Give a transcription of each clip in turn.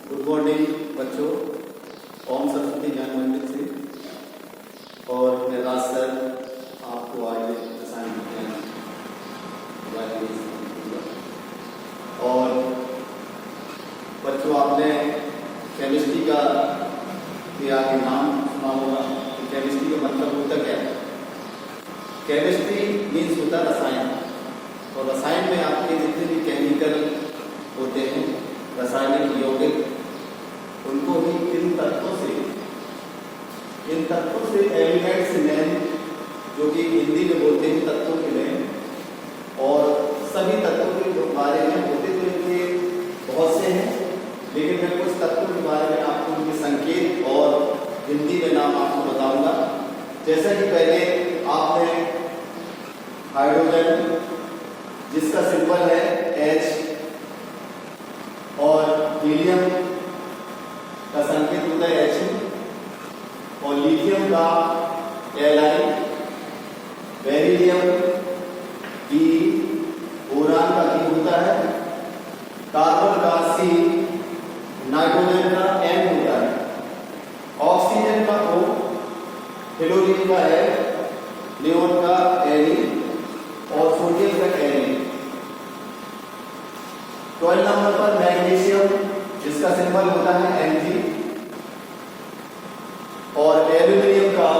Good morning बच्चों। ओम सरस्वती ज्ञान मंदिर से और मैं राज सर आपको आज रसायन विज्ञान और बच्चों आपने केमिस्ट्री का भी आगे नाम सुना होगा कि केमिस्ट्री का मतलब होता क्या है। केमिस्ट्री मीन्स होता है रसायन, और रसायन में आपके जितने भी केमिकल होते हैं रासायनिक यौगिक, उनको ही इन तत्वों से एलिमेंट्स नेम, जो कि हिंदी में बोलते हैं तत्वों के नेम, और सभी तत्वों के जो बारे में होते तो इनके बहुत से हैं, लेकिन मैं कुछ तत्वों के बारे में आपको उनके संकेत और हिंदी में नाम आपको बताऊंगा। जैसा कि पहले आपने हाइड्रोजन, जिसका सिंबल है H, और हीलियम का संकेत होता है He, और लिथियम का Li, बेरिलियम B, बोरान का B होता है, कार्बन का C, नाइट्रोजन का N होता है, ऑक्सीजन का O, फ्लोरीन का F, नियोन का Ne, और सोडियम का Na। 12 नंबर पर मैग्नीशियम, जिसका सिंबल होता है Mg, और एल्यूमिनियम का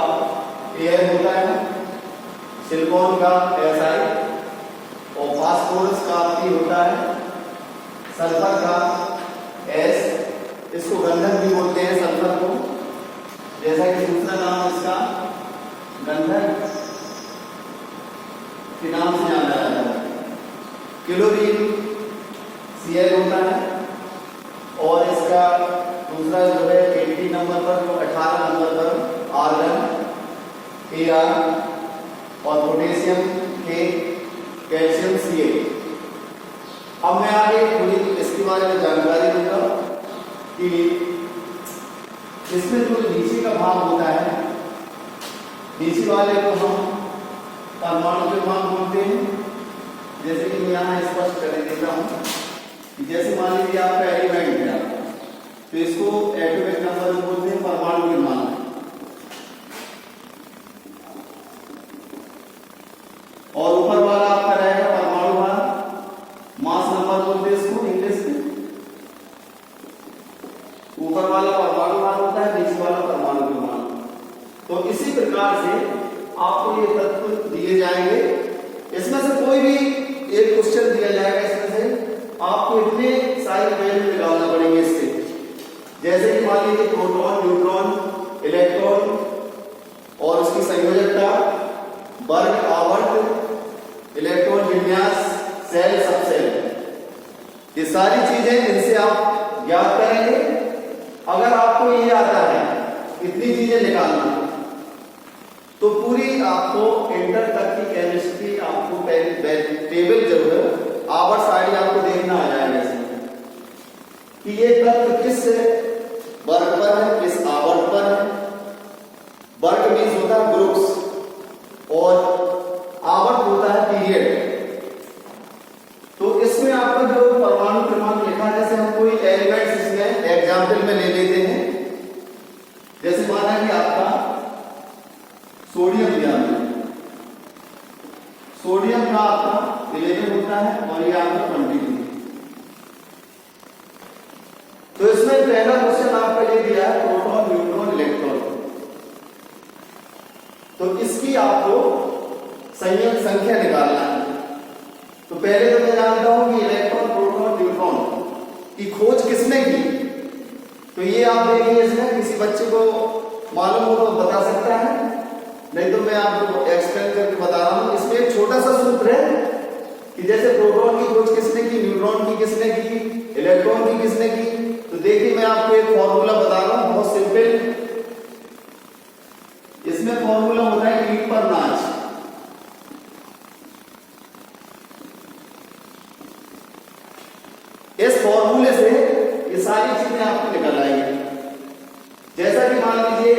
Al होता है, सिलिकॉन का Si, और फास्फोरस का P होता है, सल्फर का S, इसको गंधक भी बोलते हैं सल्फर को, जैसा कि दूसरा नाम इसका गंधक के नाम से जाना जाता है। क्लोरीन Cl होता है, और इसका दूसरा जो है 80 नंबर पर, जो 18 नंबर पर आर्गन Ar, और पोटेशियम K, कैल्शियम Ca। अब मैं आगे थोड़ी इसके बारे में जानकारी दूंगा कि इसमें जो नीचे का भाग होता है, नीचे वाले को हम परमाणु के भाग बोलते हैं। जैसे कि मैं यहाँ स्पष्ट कर देता हूँ, जैसे मान लीजिए आपका एलिमेंट है, तो इसको एटॉमिक नंबर बोलते हैं, परमाणु क्रमांक। और ऊपर वाला आपका रहेगा परमाणु भार, मास नंबर बोलते हैं इसको इंग्लिश में। ऊपर वाला परमाणु भार होता है, नीचे वाला परमाणु क्रमांक। तो इसी प्रकार से आपको ये तत्व दिए जाएंगे, इसमें से कोई भी एक क्वेश्चन दिया जाएगा, इसमें से आपको इतने सारे वैल्यू निकालना पड़ेंगे इससे। जैसे कि मान लीजिए प्रोटॉन, न्यूट्रॉन, इलेक्ट्रॉन और उसकी संयोजकता, वर्ग, आवर्त, इलेक्ट्रॉन विन्यास, सेल, सबसेल, ये सारी चीजें इनसे आप ज्ञात करेंगे। अगर आपको ये आता है इतनी चीजें निकालना, तो पूरी आपको इंटर तक की केमिस्ट्री आपको टेबल जो है आवर्त सारणी आपको देखना आ जाएगा इसमें कि ये तत्व किस वर्ग पर है, किस आवर्त पर है। वर्ग मीन्स होता है ग्रुप्स, और आवर्त होता है पीरियड। तो इसमें आपका जो परमाणु क्रमांक लिखा है, जैसे हम कोई एलिमेंट्स इसमें एग्जाम्पल में ले लेते हैं। जैसे माना कि आपका सोडियम दिया है, सोडियम का आपका 11 होता है, और ये आपका 20 है। तो इसमें पहला क्वेश्चन आपका ये दिया है प्रोटॉन, न्यूट्रॉन, इलेक्ट्रॉन। तो इसकी आपको संख्या निकालना है। तो पहले तो मैं जानता हूं कि इलेक्ट्रॉन, प्रोटॉन, न्यूट्रॉन की खोज किसने की। तो ये आप देखिए, इसमें किसी बच्चे को मालूम हो तो बता सकता है, नहीं तो मैं आपको एक्सप्लेन करके बता रहा हूं। इसमें एक छोटा सा सूत्र है कि जैसे प्रोटॉन की खोज किसने की, न्यूट्रॉन की किसने की, इलेक्ट्रॉन की किसने की। तो देखिए मैं आपको एक फॉर्मूला बता रहा हूं, बहुत सिंपल। इसमें फॉर्मूला होता है हीट पर नाच। इस फॉर्मूले से ये सारी चीजें आपको निकल आएंगी। जैसा कि मान लीजिए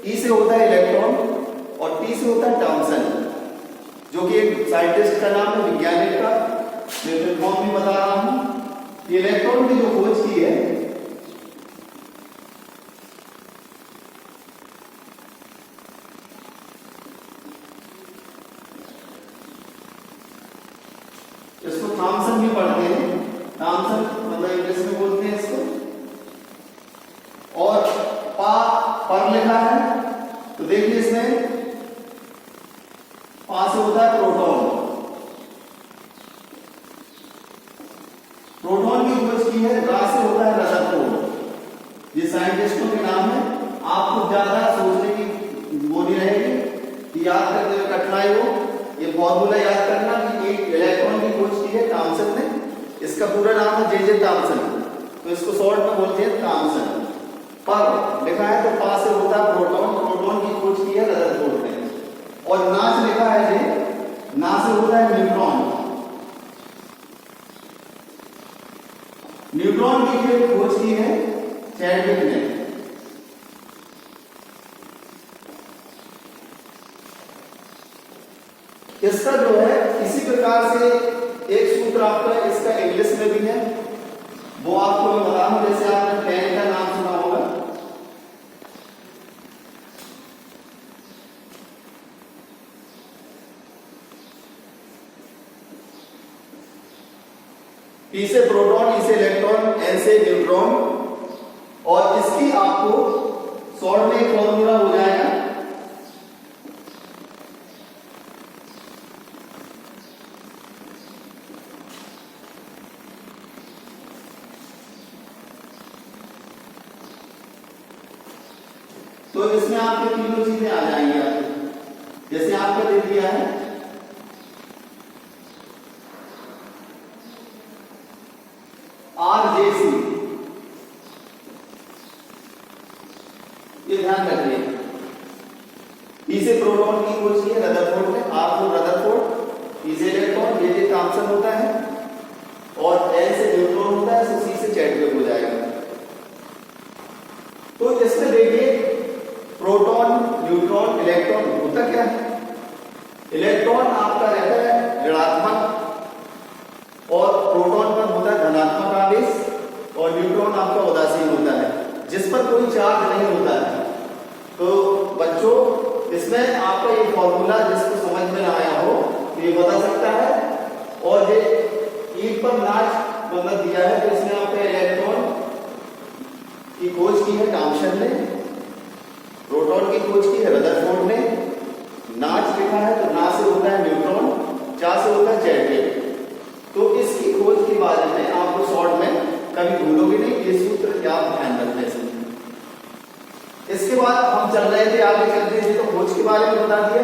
E से होता है इलेक्ट्रॉन, और T से होता है टॉमसन, जो कि एक साइंटिस्ट का नाम है, वैज्ञानिक का। मैं फॉर्म भी बता रहा हूं। इलेक्ट्रॉन की जो खोज की है लिखा है, तो देखिए इसमें पा से होता है प्रोटॉन। प्रोटॉन की खोज की है, रा से होता है रदरफोर्ड। ये साइंटिस्टों के नाम है, आपको ज्यादा सोचने की वो नहीं रहेगी कि याद करने में कठिनाई हो। ये फॉर्मूला याद करना कि एक इलेक्ट्रॉन की खोज की है थॉमसन ने, इसका पूरा नाम है जे थॉमसन, तो इसको शॉर्ट में बोलते हैं थॉमसन। पर लिखा है तो पा से होता है प्रोटॉन, प्रोटॉन की खोज की है रदरफोर्ड ने। और ना से लिखा है जे, ना से होता है न्यूट्रॉन। न्यूट्रॉन की खोज की है चैडविक ने। इसका जो है इसी प्रकार से एक सूत्र आपका इसका इंग्लिश में भी है, वो आपको मैं बता दूं। जैसे आपने पेन का नाम सुना होगा, पी से प्रोटॉन, ई से इलेक्ट्रॉन, एन से न्यूट्रॉन, और इसकी आपको शॉर्ट में एक फॉर्मूला हो जाएगा तो इसमें आपके तीनों चीजें आ जाएंगी आपको। जैसे आपका दे दिया है RJC, ये ध्यान रखिए। ई से प्रोटॉन की खोज की है रदरफोर्ड ने, R को रदरफोर्ड, ई से इलेक्ट्रॉन जे थॉमसन होता है, और एन से न्यूट्रॉन होता है, तो सी से चैडविक हो जाएगा। तो इसमें देखिए प्रोटॉन, न्यूट्रॉन, इलेक्ट्रॉन होता क्या है? इलेक्ट्रॉन आपका रहता है ऋणात्मक, और प्रोटॉन पर होता है धनात्मक आवेश, और न्यूट्रॉन आपका उदासीन होता है, जिस पर कोई चार्ज नहीं होता है। तो बच्चों इसमें आपका ये फॉर्मूला जिसको समझ में ना आया हो तो ये बता सकता है। और ये ईट पर नाच मतलब दिया है, तो इसमें आपका इलेक्ट्रॉन की खोज की है थॉमसन ने, प्रोटॉन की खोज की है रदरफोर्ड ने, नाच लिखा है तो ना से होता है न्यूट्रॉन, चा से होता है चैडविक। तो इसकी खोज के बारे में आपको शॉर्ट में कभी भूलोगे नहीं, ये सूत्र क्या आप ध्यान रखना है। इसके बाद हम चल रहे थे, आगे चलते थे, तो खोज के बारे में बता दिया।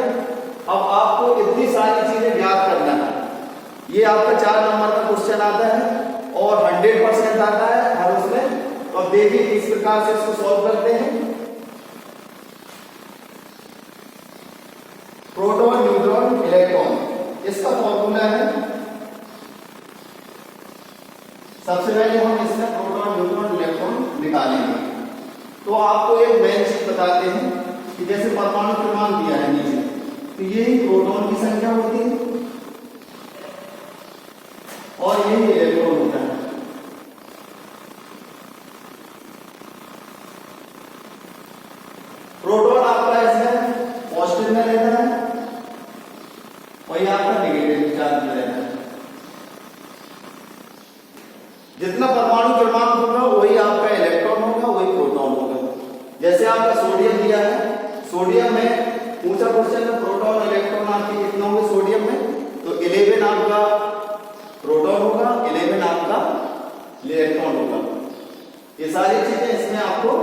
अब आपको इतनी सारी चीजें याद करना है। ये आपका 4 नंबर का क्वेश्चन आता है और 100% आता है हर उसमें। तो अब देखिए किस प्रकार से इसको सॉल्व करते हैं। प्रोटॉन, न्यूट्रॉन, इलेक्ट्रॉन, इसका फॉर्मूला है, सबसे पहले हम इसमें प्रोटॉन, न्यूट्रॉन, इलेक्ट्रॉन निकालेंगे। तो आपको एक मेन चीज बताते हैं कि जैसे परमाणु क्रमांक दिया है नीचे, तो यही प्रोटॉन की संख्या होती है और यही इलेक्ट्रॉन होता है। प्रोटॉन आपका इसमें पॉजिटिव में रहता है और ये आपका नेगेटिव चार्ज में रहता है। जितना परमाणु क्रमांक होगा वही आपका इलेक्ट्रॉन होगा, वही प्रोटॉन होगा। जैसे आपका सोडियम दिया है, सोडियम में पूछा क्वेश्चन में प्रोटॉन इलेक्ट्रॉन आपके कितने होंगे सोडियम में, तो 11 आपका प्रोटॉन होगा, 11 आपका इलेक्ट्रॉन होगा। ये सारी चीजें इसमें आपको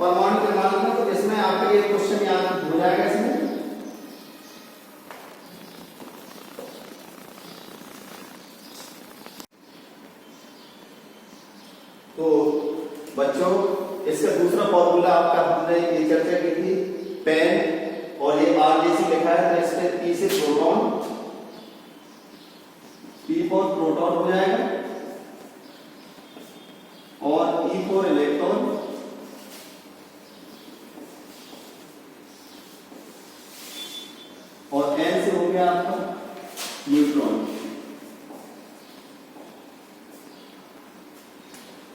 परमाणु क्रमांक में, तो इसमें आपका ये क्वेश्चन याद हो जाएगा इसमें। तो बच्चों इसका दूसरा फॉर्मूला आपका हमने ये चर्चा की थी, पेन, और ये RJC लिखा है, तो इसमें P से प्रोटॉन, P फॉर प्रोटॉन हो जाएगा, और E फॉर इलेक्ट्रॉन, और N से हो गया आपका न्यूट्रॉन।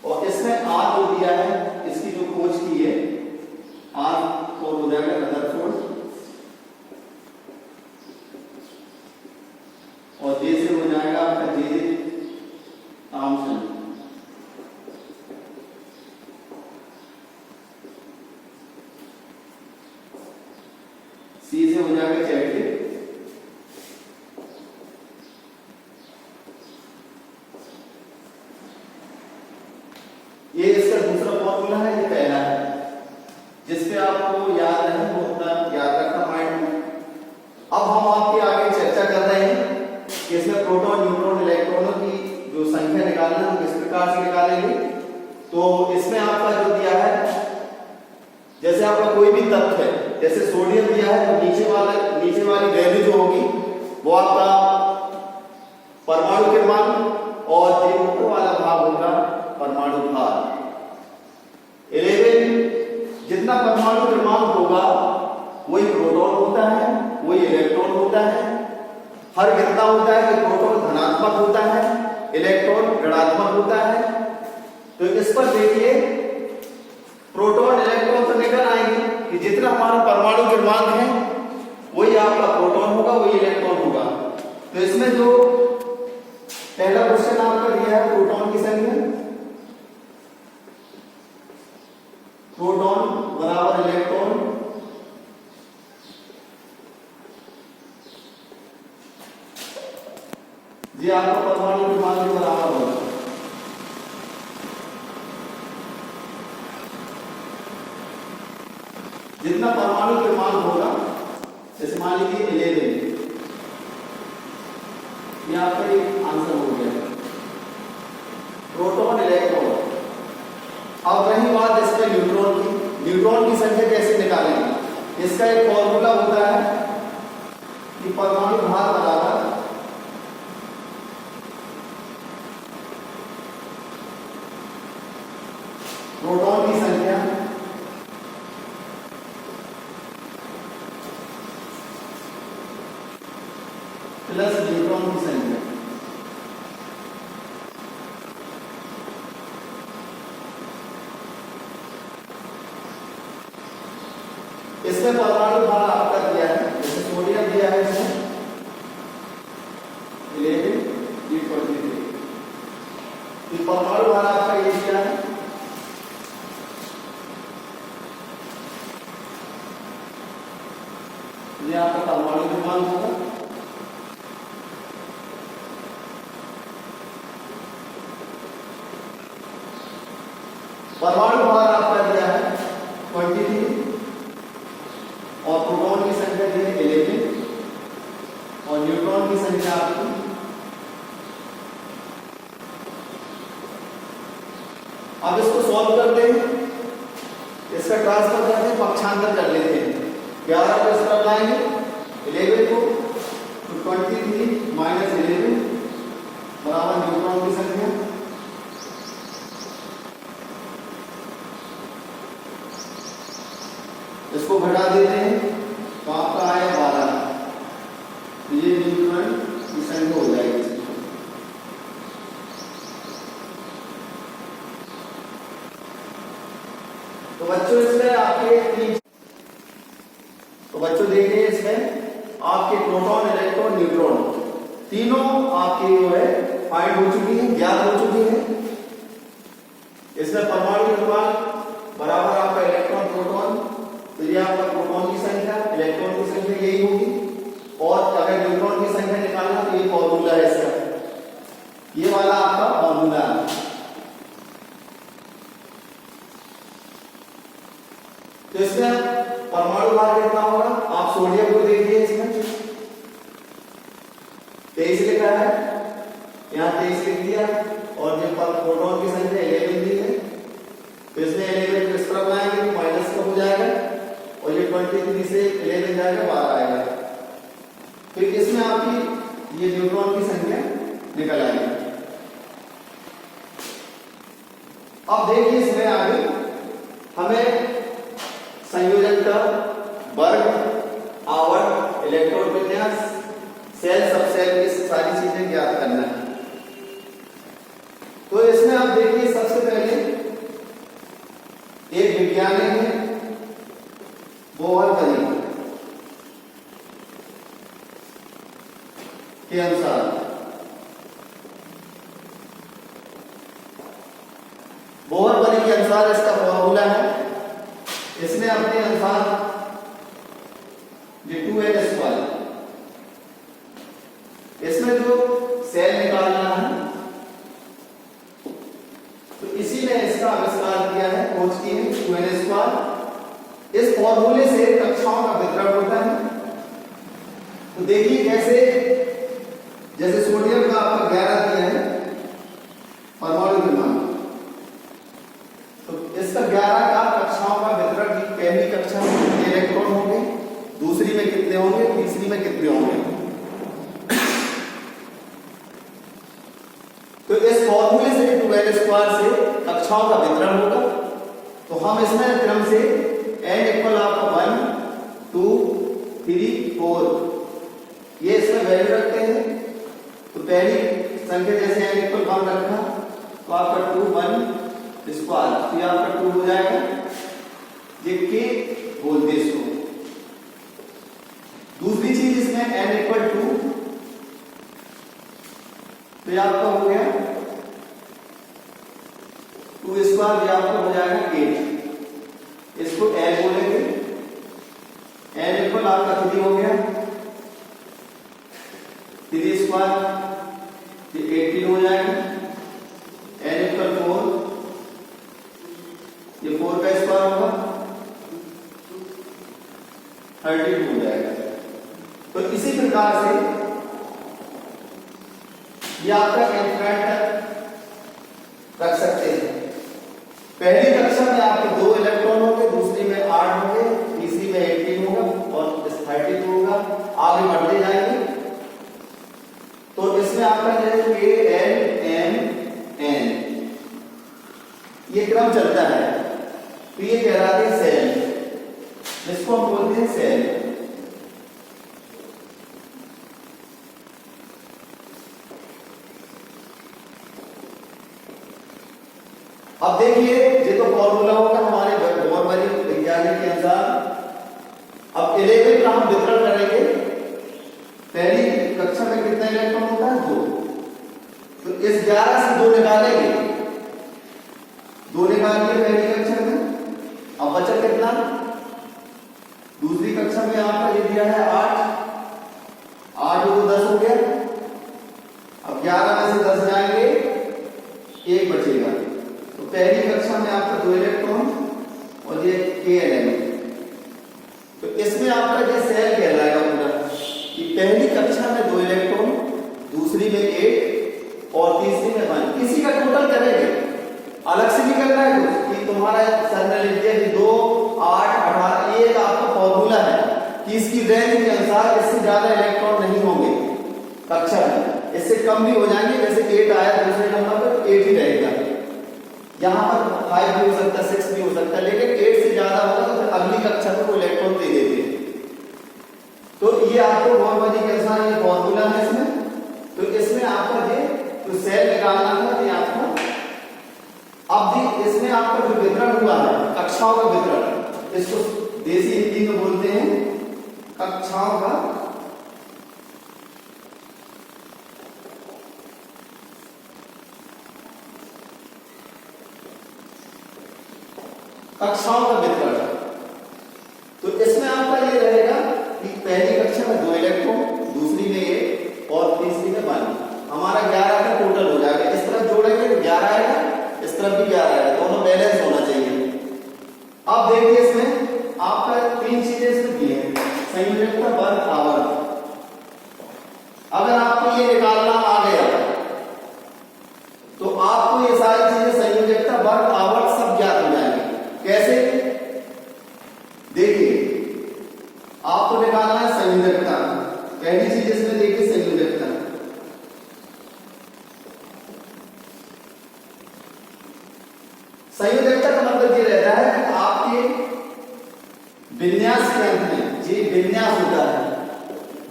और इसमें R जो दिया है, इसकी जो खोज की है, R को हो जाएगा रदरफोर्ड, और J से हो जाएगा आपका जे थॉमसन। ये इसका दूसरा फॉर्मूला है, ये पहला है। जिसपे आपको याद है वो उतना याद रखना माइंड में। अब हम आपके आगे चर्चा कर रहे हैं कि इसमें प्रोटॉन, न्यूट्रॉन, इलेक्ट्रॉनों की जो संख्या निकालना है हम किस प्रकार से निकालेंगे। तो इसमें आपका जो दिया है, जैसे आपका कोई भी तत्व है, जैसे सोडियम दिया है तो नीचे वाली वैल्यू जो होगी वो आपका परमाणु क्रमांक और जो ऊपर वाला भाग होगा परमाणु भार। 11 जितना परमाणु क्रमांक होगा वही प्रोटॉन होता है, वही इलेक्ट्रॉन होता है। हर कितना होता है कि प्रोटॉन धनात्मक होता है, इलेक्ट्रॉन ऋणात्मक होता है। तो इस पर देखिए प्रोटॉन इलेक्ट्रॉन तो निकल आएंगे कि जितना हमारा परमाणु क्रमांक है वही आपका प्रोटॉन होगा, वही इलेक्ट्रॉन होगा। तो इसमें जो पहला क्वेश्चन आपका दिया है प्रोटॉन की संख्या, प्रोटॉन बराबर इलेक्ट्रॉन, ये आपका परमाणु क्रमांक के बराबर होगा। जितना परमाणु क्रमांक होगा, जैसे मान लीजिए 11, ये आपका एक आंसर हो गया प्रोटॉन इलेक्ट्रॉन। अब रही बात इसमें न्यूट्रॉन की, न्यूट्रॉन की संख्या कैसे निकालेंगे। इसका एक फॉर्मूला होता है कि परमाणु भार बराबर प्रोटॉन की संख्या प्लस न्यूट्रॉन की संख्या। इसमें परमाणु भार आपका दिया है, जैसे सोडियम दिया है इसमें 11, ये 23। ये परमाणु भार आपका ये दिया है। ये आपका परमाणु क्रमांक होगा। परमाणु भार आपका दिया है 23 और प्रोटॉन की संख्या दी है 11 और न्यूट्रॉन की संख्या आपकी अब इसको सॉल्व करते हैं, इसका ट्रांसफर करते हैं, पक्षांतर कर लेते हैं। 11 को इस तरफ लाएंगे, 11 को तो 23 माइनस 11 बराबर न्यूट्रॉन की संख्या। इसको घटा देते हैं तो आपका आया 12, तो ये न्यूट्रॉन की संख्या हो जाएगी। तो बच्चों इसमें आपके तो बच्चों देखिए इसमें आपके प्रोटॉन, इलेक्ट्रॉन, न्यूट्रॉन तीनों आपके जो है फाइंड हो चुकी है, ज्ञात हो चुकी है। इसमें परमाणु क्रमांक बराबर आपका इलेक्ट्रॉन, प्रोटॉन, तो ये आपका प्रोटॉन की संख्या, इलेक्ट्रॉन की संख्या यही होगी। और अगर न्यूट्रॉन की संख्या निकालना तो ये फॉर्मूला है इसका, ये वाला आपका फॉर्मूला है। तो इसमें परमाणु भार कितना होगा, आप सोडियम को देखिए, इसमें 23 लिखा है, यहाँ 23 लिख दिया और जो प्रोटॉन की संख्या 11 दी है, तो इसमें 11 को इस तरफ लाएंगे तो माइनस का हो जाएगा और ये 23 से 11 जाएगा 12 आएगा। फिर इसमें आपकी ये न्यूट्रॉन की संख्या निकल आएगी। अब देखिए इसमें आगे हमें संयोजकता, वर्ग, आवर्त, इलेक्ट्रॉन विन्यास, सेल, सबसेल की सारी चीजें ज्ञात करना है। तो इसमें आप देखिए सबसे पहले एक वैज्ञानिक है बोहर के अनुसार बोहर के अनुसार इसका फॉर्मूला है। इसने अपने अनुसार ये 2n², इसमें जो सेल निकालना है तो इसी में इसका इसका आविष्कार किया है, खोज की है, 2n स्क्वायर। इस फॉर्मूले से कक्षाओं का वितरण होता है। तो देखिए कैसे, जैसे सोडियम का आपका 11 दिया है परमाणु क्रमांक, तो इसका 11 का कक्षाओं का वितरण, पहली कक्षा में कितने इलेक्ट्रॉन होंगे, दूसरी में कितने होंगे, तीसरी में कितने होंगे। तो इस फॉर्मूले से 2n स्क्वायर से कक्षाओं का वितरण होगा। तो हम इसमें क्रम से n इक्वल आपका 1 2 3 4 ये इसमें वैल्यू रखते हैं। तो पहली संख्या जैसे n इक्वल 1 रखा तो आपका 2 1 स्क्वायर, तो ये आपका 2 हो जाएगा, ये k बोलते हैं इसको। दूसरी चीज इसमें n इक्वल 2, तो ये आपका हो गया 2 स्क्वायर, ये आपका हो जाएगा 8, इसको l बोलेंगे। n इक्वल आपका कितनी हो गया 3 स्क्वायर, ये 18 हो जाएगा। n इक्वल 4, ये 4 का स्क्वायर होगा 32 हो जाएगा। तो इसी प्रकार से ये आपका इन्फ्रारेड रख सकते हैं। पहली कक्षा में आपके 2 इलेक्ट्रॉन होंगे, दूसरी में 8 होंगे, तीसरी में 18 होगा और 32 होगा, आगे बढ़ते जाएंगे। तो इसमें आपका जो है K L M N ये क्रम चलता है। तो ये कहलाते हैं सेल, इसको हम बोलते हैं सेल। अब देखिए, ये तो फॉर्मूला होगा हमारे नॉर्मली वैज्ञानिक के अनुसार। अब 11 का हम वितरण करेंगे। पहली कक्षा में कितना इलेक्ट्रॉन होता है 2, तो इस 11 से 2 निकालेंगे, 2 निकाल लिए पहली कक्षा में। अब बचा कितना, दूसरी कक्षा में आपका ये दिया है 8 को 10 हो गया। अब 11 में से 10 जाएंगे, 1 बचेगा। तो पहली कक्षा में आपका 2 इलेक्ट्रॉन और ये KLM, तो इसमें आपका ये सेल कहलाएगा पूरा कि पहली कक्षा में 2 इलेक्ट्रॉन, दूसरी में 8 और तीसरी में 1। इसी का टोटल करेंगे, अलग से नहीं करना है कुछ कि तुम्हारा सर ने लिख दिया कि 2 8 18। ये आपका फॉर्मूला है कि इसकी रेंज के अनुसार इससे ज्यादा इलेक्ट्रॉन नहीं होंगे कक्षा में, इससे कम भी हो जाएंगे। जैसे 8 आया दूसरे नंबर पर, 8 ही रहेगा। यहाँ पर 5 भी हो सकता है, 6 भी हो सकता है, लेकिन 8 से ज्यादा होगा तो फिर अगली कक्षा में वो इलेक्ट्रॉन दे देते हैं। तो ये आपको नॉर्मली के अनुसार ये फॉर्मूला है इसमें। तो इसमें आपका ये तो सेल निकालना था ये आपको। अब इसमें आपका जो वितरण हुआ है कक्षाओं का वितरण, इसको देसी हिंदी में बोलते हैं कक्षाओं का वितरण। तो इसमें आपका ये रहेगा कि पहली कक्षा में 2 इलेक्ट्रॉन, दूसरी में 8 और तीसरी में 1। हमारा 11 का टोटल हो जाएगा। इस तरफ जोड़ेंगे तो 11 आएगा, इस तरफ भी 11 आएगा, दोनों बैलेंस होना चाहिए। अब देखिए इसमें आपका 3 चीजें इसमें दी है, संयोजकता, वर्ग, आवर्त। अगर आपको ये निकालना आ गया तो आपको ये सारी चीजें संयोजकता, वर्ग, आवर्त सब ज्ञात हो जाएंगे। कैसे, देखिए आपको निकालना है संयोजकता। पहली चीज इसमें देखिए संयोजकता। संयोजकता का मतलब ये रहता है कि आपके विन्यास के अंत में, जी विन्यास होता है,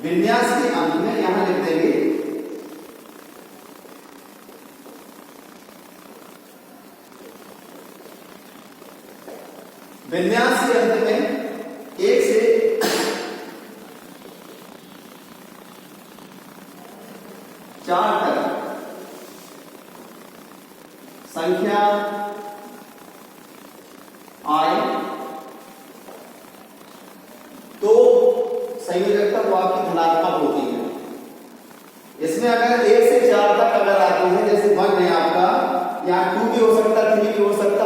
विन्यास के अंत में यहां लिख देंगे विन्यास के अंत में 1 से 4 तक संख्या आए तो संयोजकता वो आपकी धनात्मक होती है। इसमें अगर 1 से 4 तक अगर आती है, जैसे 1 है आपका, यहाँ 2 भी हो सकता, 3 भी हो सकता,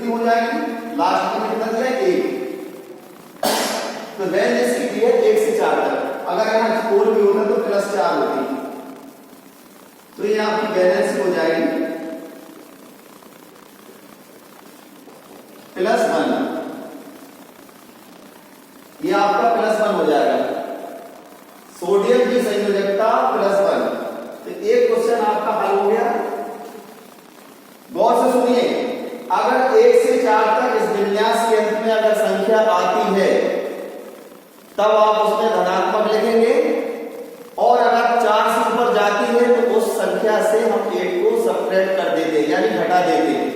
कितनी हो जाएगी, लास्ट में कितना दिया है 1, तो रेंज इसकी दी है 1 से 4 तक। अगर यहाँ 4 भी होता तो +4 होती, तो ये आपकी बैलेंस हो जाएगी +1, ये आपका +1 हो जाएगा, सोडियम की संयोजकता +1। तो एक क्वेश्चन आपका हल हो गया। गौर से सुनिए, अगर 1 से 4 तक इस विन्यास के अंत में अगर संख्या आती है तब आप उसमें धनात्मक लिखेंगे, और अगर 4 से ऊपर जाती है तो उस संख्या से हम 1 को सबट्रैक्ट कर देते हैं, यानी घटा देते हैं।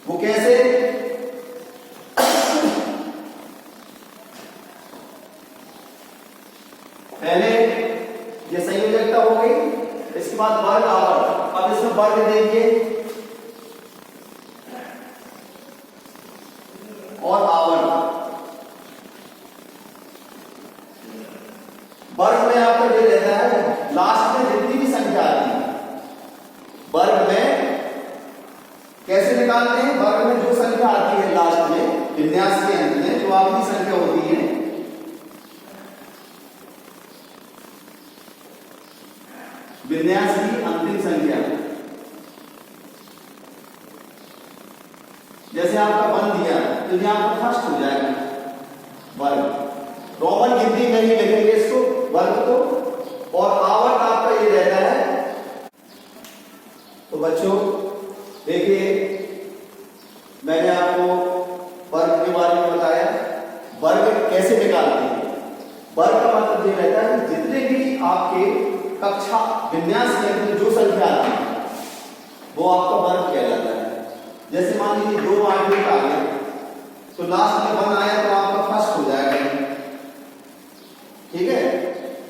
वो कैसे? पहले ये संयोजकता हो गई, इसके बाद वर्ग आवर्त। अब इसमें वर्ग देखिए और आवर्त। वर्ग में आपका ये रहता है, लास्ट में जितनी भी संख्या आती है वर्ग में कैसे निकालते हैं, वर्ग में जो संख्या आती है लास्ट में विन्यास के अंत में जो आखिरी संख्या होती है, विन्यास की अंतिम संख्या, जैसे आपका 1 दिया तो यहां पर फर्स्ट हो जाएगा वर्ग, रोमन गिनती में ही लिखेंगे इसको वर्ग को, और आवर्त आपका ये रहता है। तो बच्चों देखिए, मैंने आपको वर्ग के बारे में बताया, वर्ग कैसे निकालते हैं। वर्ग का मतलब ये रहता है कि जितने भी आपके कक्षा विन्यास के अंदर जो संख्या आती है वो आपका वर्ग कहलाता है। जैसे मान लीजिए 2 8 आ गया तो लास्ट में 1 आया तो आपका फर्स्ट हो जाएगा, ठीक है,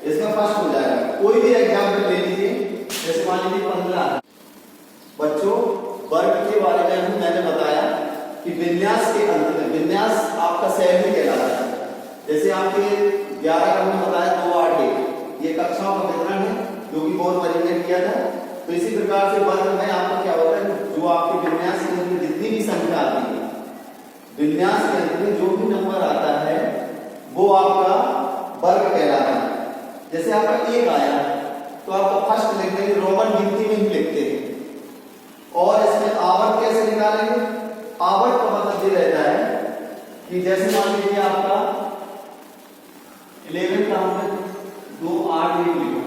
इसमें फर्स्ट हो जाएगा। कोई भी एग्जाम्पल ले लीजिए, जैसे मान लीजिए 15। बच्चों वर्ग के बारे में भी मैंने बताया कि विन्यास के अंत में, विन्यास आपका सैलरी कहलाता है। जैसे आपके 11 का हमने बताया 2 8 1, ये कक्षाओं का वितरण है जो कि बोर्ड वाले ने किया था। तो इसी प्रकार से वर्ग में आपका क्या होता है, जो आपके विन्यास के अंदर जितनी भी संख्या आती है, विन्यास के अंदर जो भी नंबर आता है वो आपका वर्ग कहलाता है। जैसे आपका 1 आया तो आपका फर्स्ट लिख देंगे, रोमन गिनती में ही लिखते हैं। और इसमें आवर्त कैसे निकालेंगे? आवर्त का मतलब ये रहता है कि जैसे मान लीजिए आपका 11 का हमने 2 8 1 लिखा,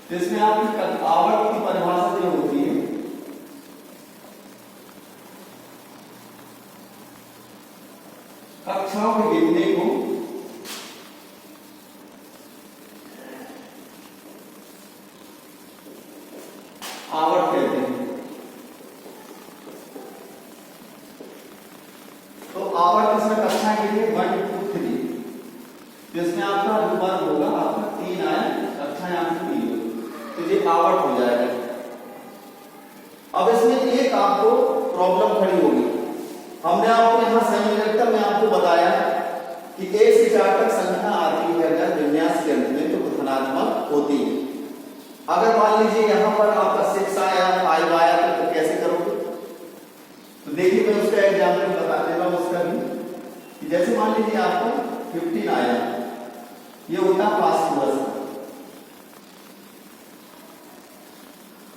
तो इसमें आपकी आवर्त की परिभाषा जो होती है कक्षाओं के गिनने को आवर्त कहते हैं। तो आवर्त इसमें कक्षा के लिए 1 2 3, जिसमें आपका वर्ग होगा आपका 3 आया, कक्षा आपकी 3, तो ये आवर्त हो जाएगा। अब इसमें एक आपको प्रॉब्लम खड़ी होगी। हमने आपको यहां संयोजकता में आपको बताया कि 1 से 4 तक संख्या आती है अगर विन्यास के अंत में तो धनात्मक होती है। अगर मान लीजिए यहां पर आपका 6 आया 5 आया तो कैसे करोगे? तो देखिए मैं उसका एग्जाम्पल बता दे रहा हूं उसका भी, कि जैसे मान लीजिए आपको 15 आया, ये होता है फास्फोरस।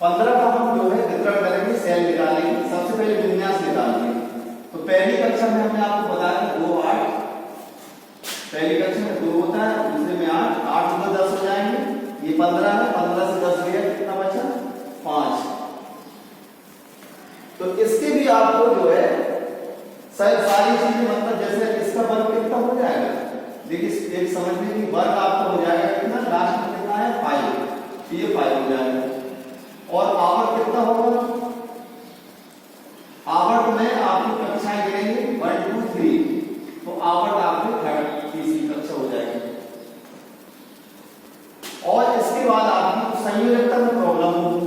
15 का हम जो है वितरण करेंगे, सेल निकालेंगे, सबसे पहले विन्यास निकालेंगे। तो पहली कक्षा में हमने आपको बताया कि 2 8, पहली कक्षा में 2 होता है, दूसरे में 8 8 में 10 हो जाएंगे, ये 15 है, 15 से 10 गया कितना बचा 5। तो इसके भी आपको जो है सारी चीजें, मतलब जैसे इसका वर्ग कितना हो जाएगा, देखिए एक समझने की, वर्ग आपका हो जाएगा कितना, लास्ट में कितना है 5, ये 5 हो जाएगा। और आवर्त कितना होगा, आवर्त में आपकी कक्षाएं गिनेंगे 1 2 3, तो आवर्त आपकी तीसरी कक्षा हो जाएगी। और इसके बाद आपकी संयोजकता में प्रॉब्लम होगी।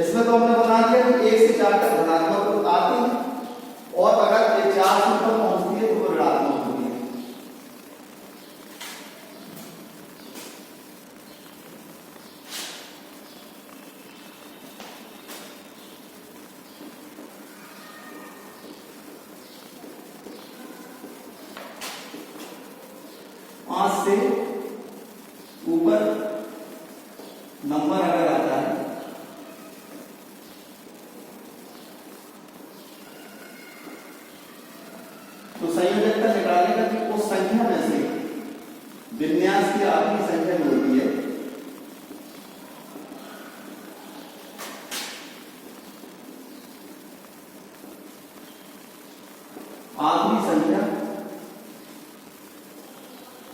इसमें तो हमने बता दिया कि 1 से 4 तक धनात्मक आती है, और अगर ये 4 से ऊपर पहुंचती है तो वो ऋणात्मक होती है। से ऊपर नंबर अगर आता है तो संयोजकता निकालने का कि उस संख्या में से विन्यास की आखिरी संख्या जो होती है आखिरी संख्या,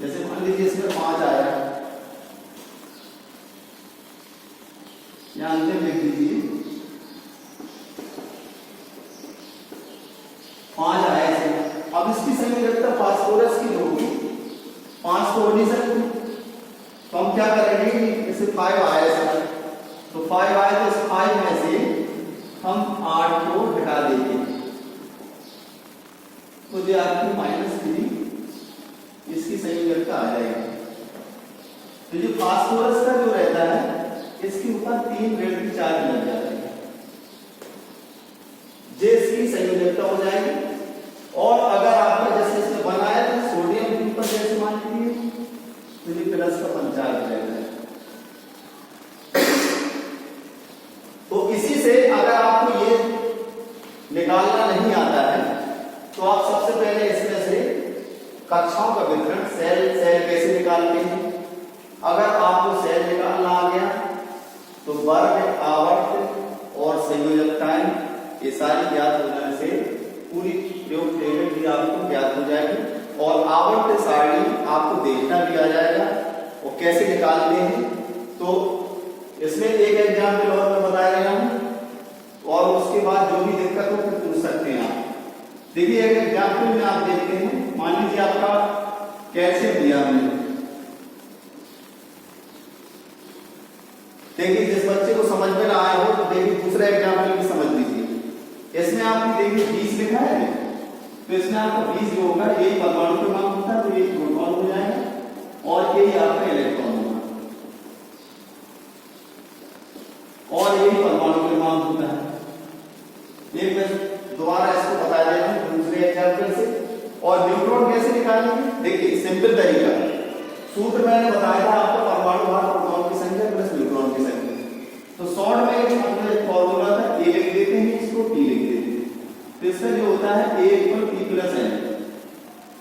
जैसे मान लीजिए इसमें 5 आया, यहां अंतिम लिख दीजिए 5 आया इसमें। अब इसकी संयोजकता फास्फोरस की होगी, 5 तो हो नहीं सकती, तो हम क्या करेंगे, जैसे 5 आया इसमें, तो 5 आया तो इस 5 में से हम 8 को घटा देंगे, तो ये आपकी -3 इसकी संयोजकता आ जाएगी। तो जो फास्फोरस का जो रहता है इसके ऊपर 3 ऋण की चार्ज लग जाती है, जे इसकी संयोजकता हो जाएगी। और अगर आपने जैसे इसमें बनाया तो सोडियम के ऊपर जैसे मान लीजिए तो ये प्लस का 5 चार्ज रहता है। तो इसी से अगर आपको ये निकालना नहीं आता है तो आप सबसे पहले इसमें से कक्षाओं का वितरण सेल कैसे निकालते हैं। अगर आपको सेल निकालना आ गया तो वर्ग, आवर्त और संयोजकताएं ये सारी ज्ञात हो जाने से पूरी प्रयोग टेबल भी आपको ज्ञात हो जाएगी और आवर्त सारणी आपको देखना भी आ जाएगा और कैसे निकालते हैं। तो इसमें एक एग्जाम्पल और मैं बता रहा हूं और उसके बाद जो भी दिक्कत हो फिर पूछ सकते हैं आप। देखिए एक एग्जाम्पल में आप देखते हैं, मान लीजिए आपका कैल्शियम दिया हमने, देखिए जिस बच्चे को समझ में ना आया हो तो देखिए दूसरा एग्जाम्पल भी समझ लीजिए। इसमें आपने देखिए 20 लिखा है, तो इसमें आपका 20 जो होगा यही परमाणु क्रमांक होता है, तो ये प्रोटॉन हो जाएगा और यही आपका इलेक्ट्रॉन होगा और यही परमाणु क्रमांक होता है। एक मैं दोबारा इसको बता दे रहा हूं दूसरे एग्जाम्पल से। और न्यूट्रॉन कैसे निकालेंगे, देखिए सिंपल तरीका, सूत्र मैंने बताया था आपको, परमाणु भार प्रोटॉन की संख्या प्लस न्यूट्रॉन की संख्या। तो शॉर्ट में एक फॉर्मूला था, ए लिख देते हैं, इसको टी लिख देते हैं, तो इसमें जो होता है A = T + N,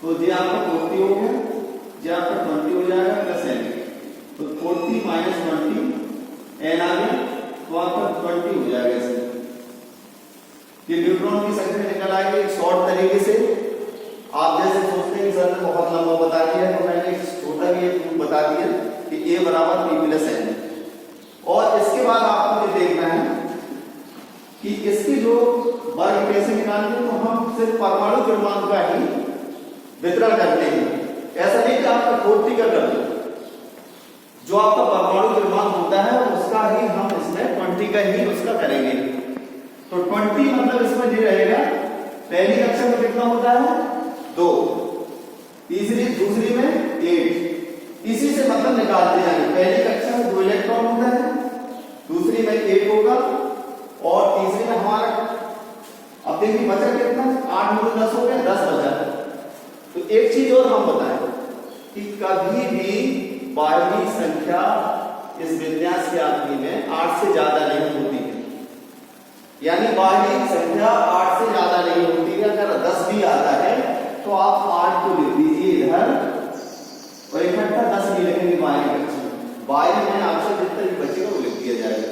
तो ये आपका 40 हो गया, ये आपका 20 हो जाएगा प्लस N, तो 40 - 20 N आ गया तो आपका 20 हो जाएगा। इसमें ये न्यूट्रॉन की संख्या निकल आएगी शॉर्ट तरीके से। आप जैसे सोचते हैं सर ने बहुत लंबा बता दिया, तो मैंने छोटा भी एक बता दिया कि A = P + N। और इसके बाद आपको ये देखना है कि इसकी जो वर्ग कैसे निकालते हैं, तो हम सिर्फ परमाणु क्रमांक का ही वितरण करते हैं। ऐसा नहीं कि आपका 40 का कर दो, जो आपका परमाणु क्रमांक होता है उसका ही हम इसमें 20 का ही उसका करेंगे। तो 20 मतलब इसमें ये रहेगा, पहली कक्षा में कितना होता है 2, तीसरी दूसरी में 8, इसी से मतलब निकालते हैं। पहली कक्षा में 2 इलेक्ट्रॉन होता है, दूसरी में 8 होगा और तीसरी में हमारा, अब देखिए बचा कितना, 8 × 10 हो गया, 10 बचा। तो एक चीज और हम बताएं कि कभी भी बाहरी संख्या इस विन्यास के आखिरी में 8 से ज्यादा नहीं होती है, यानी बाहरी संख्या 8 से ज्यादा नहीं होती है। अगर 10 भी आता है तो आप 8 को लिख दीजिए इधर और इकट्ठा 10 भी लिखेंगे बाहरी कक्षा में। बाहरी में आपसे जितना भी बचेगा वो लिख दिया जाएगा,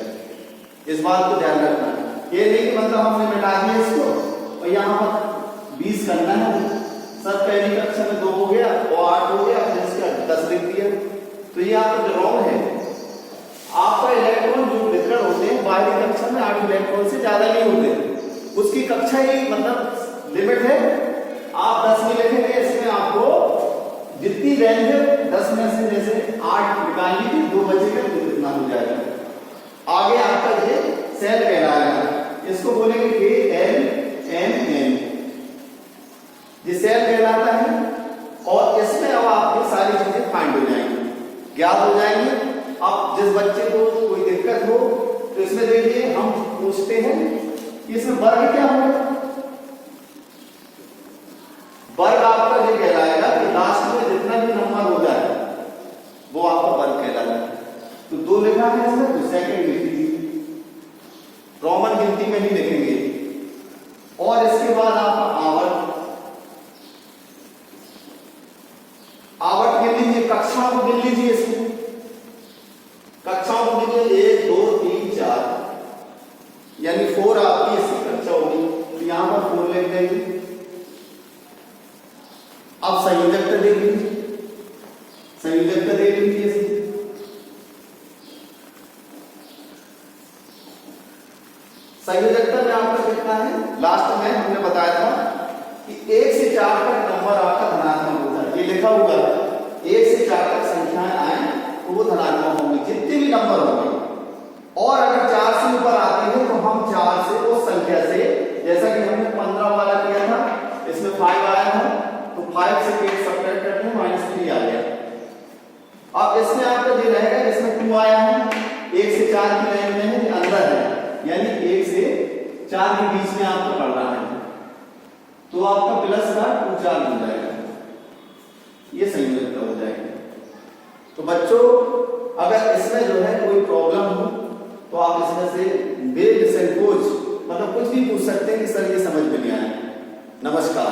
इस बात को ध्यान रखना। ये नहीं कि मतलब हमने मिटा दिया इसको और यहाँ पर 20 करना है, सब पहली कक्षा में 2 हो गया और 8 हो गया, फिर इसका 10 लिख दिया, तो ये आपका जो रॉन्ग है। आपका इलेक्ट्रॉन जो वितरण होते हैं बाहरी कक्षा में 8 इलेक्ट्रॉन से ज्यादा नहीं होते, उसकी कक्षा ही मतलब लिमिट है। आप 10 भी लिखेंगे, इसमें आपको जितनी रेंज है 10 में से जैसे 8 निकालनी थी, 2 बचेगा तो इतना हो जाएगा। आगे आपका ये सेल कहलाएगा, इसको बोलेंगे KLMN, ये सेल कहलाता है। और इसमें अब आपकी सारी चीजें फाइंड हो जाएंगी, ज्ञात हो जाएंगी। अब जिस बच्चे को कोई दिक्कत हो तो इसमें देखिए हम पूछते हैं कि इसमें वर्ग क्या होगा। वर्ग आपका ये कहलाएगा कि लास्ट में जितना भी नंबर होता है तो 2 लिखा है इसमें, तो सेकंड लिख लीजिए, रोमन गिनती में ही लिखेंगे। और इसके बाद आप आवट गिन लीजिए, कक्षाओं को गिन लीजिए। इसमें कक्षाओं को गिनिए 1 2 3 4, यानी 4 आपकी इसकी कक्षा होगी, तो यहां पर 4 लिख देंगे। अब संयोजक दे लीजिए, संयोजक दे लीजिए इसमें। संयोजकता में आपका कितना है, लास्ट में हमने बताया था कि 1 से 4 तक नंबर आपका धनात्मक होता है। ये लिखा हुआ है 1 से 4 तक संख्याएं आए तो वो धनात्मक होंगी, जितने भी नंबर होंगे। और अगर 4 से ऊपर आते हैं तो हम 4 से उस संख्या से, जैसा कि हमने 15 वाला किया था, इसमें 5 आया था, तो 5 से 8 सब्ट्रैक्ट करते हैं, -3 आ गया। अब इसमें आपका ये रहेगा, इसमें 2 आया है, 1 से 4 की लाइन में है, अंदर है, यानी 1 से 4 के बीच में आपको पढ़ना है, तो आपका प्लस का 2 4 बन जाएगा, ये संयोजकता हो जाएगी। तो बच्चों अगर इसमें जो है कोई प्रॉब्लम हो तो आप इसमें से बेनिसंकोच मतलब कुछ भी पूछ सकते हैं कि सर ये समझ में नहीं आया। नमस्कार।